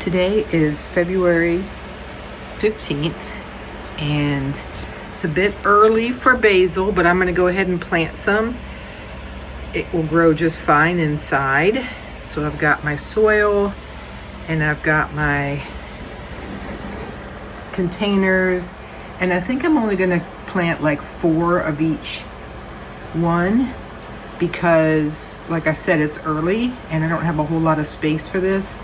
Today is February 15th and it's a bit early for basil, but I'm going to go ahead and plant some. It will grow just fine inside. So I've got my soil and I've got my containers, and I think I'm only going to plant like 4 of each one because, like I said, it's early and I don't have a whole lot of space for this.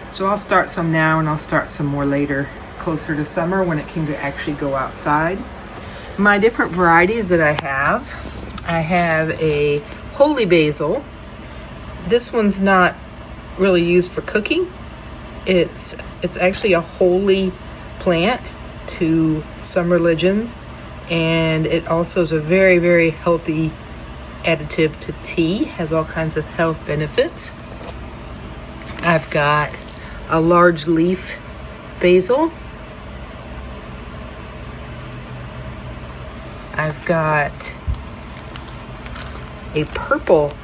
So I'll start some now and I'll start some more later, closer to summer when it can actually go outside. My different varieties that I have a holy basil. This one's not really used for cooking. It's actually a holy plant to some religions, and it also is a very, very healthy additive to tea, has all kinds of health benefits. I've got a large leaf basil. I've got a purple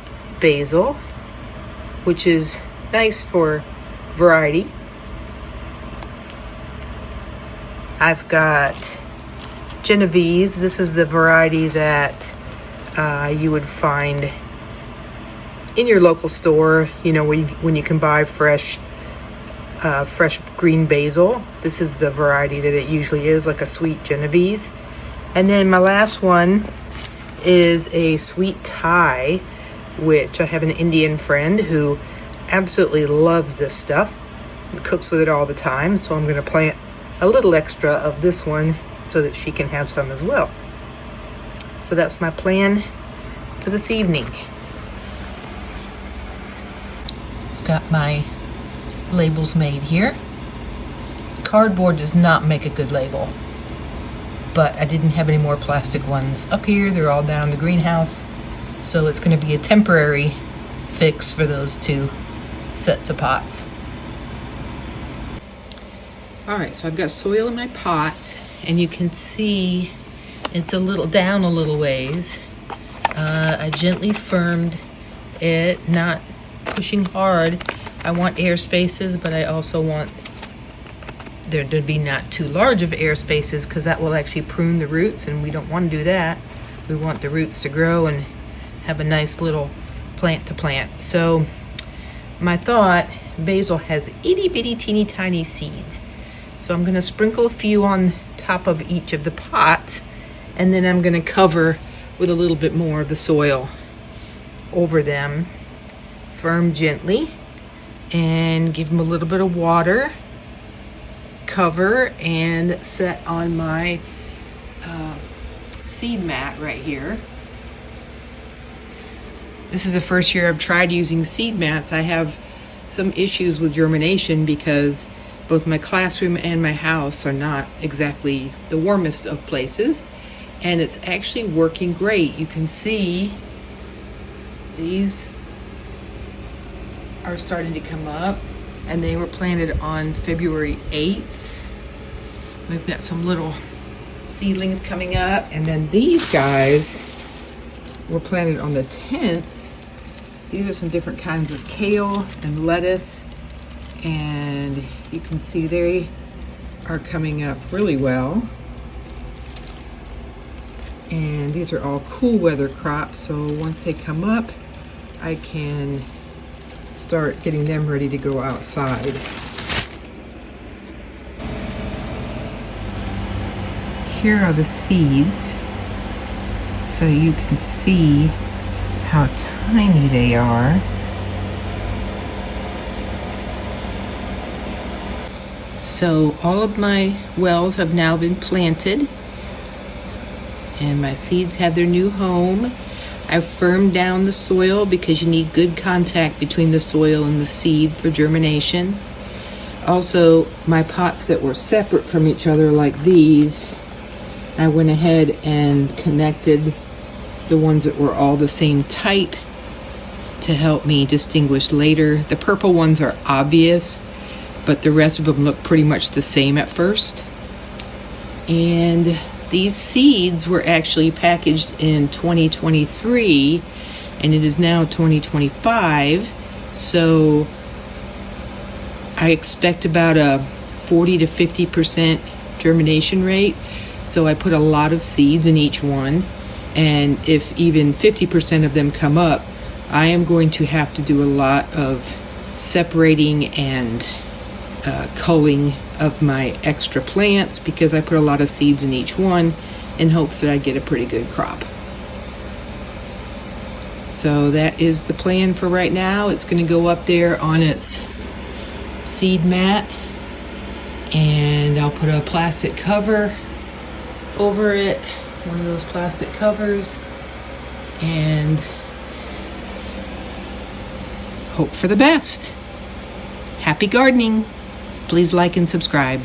basil, which is nice for variety. I've got Genovese. This is the variety that you would find in your local store, you know, when you can buy fresh green basil. This is the variety that it usually is, like a sweet Genovese. And then my last one is a sweet Thai, which I have an Indian friend who absolutely loves this stuff and cooks with it all the time. So I'm going to plant a little extra of this one so that she can have some as well. So that's my plan for this evening. I've got my labels made here. Cardboard does not make a good label, but I didn't have any more plastic ones up here. They're all down in the greenhouse, so it's going to be a temporary fix for those 2 sets of pots. All right, so I've got soil in my pot, and you can see it's a little down a little ways. I gently firmed it, not pushing hard. I want air spaces, but I also want there to be not too large of air spaces because that will actually prune the roots, and we don't want to do that. We want the roots to grow and have a nice little plant to plant. So my thought, basil has itty bitty teeny tiny seeds. So I'm going to sprinkle a few on top of each of the pots, and then I'm going to cover with a little bit more of the soil over them. Firm gently and give them a little bit of water. Cover and set on my seed mat right here. This is the first year I've tried using seed mats. I have some issues with germination because both my classroom and my house are not exactly the warmest of places, and it's actually working great. You can see these are starting to come up, and they were planted on February 8th. We've got some little seedlings coming up, and then these guys were planted on the 10th. These are some different kinds of kale and lettuce, and you can see they are coming up really well. And these are all cool weather crops, so once they come up, I can start getting them ready to go outside. Here are the seeds, so you can see how tiny they are. So all of my wells have now been planted, and my seeds have their new home. I've firmed down the soil because you need good contact between the soil and the seed for germination. Also, my pots that were separate from each other like these, I went ahead and connected the ones that were all the same type to help me distinguish later. The purple ones are obvious, but the rest of them look pretty much the same at first. And these seeds were actually packaged in 2023, and it is now 2025. So I expect about a 40 to 50% germination rate. So I put a lot of seeds in each one. And if even 50% of them come up, I am going to have to do a lot of separating and culling of my extra plants, because I put a lot of seeds in each one in hopes that I get a pretty good crop. So that is the plan for right now. It's going to go up there on its seed mat, and I'll put a plastic cover over it, one of those plastic covers, and hope for the best. Happy gardening. Please like and subscribe.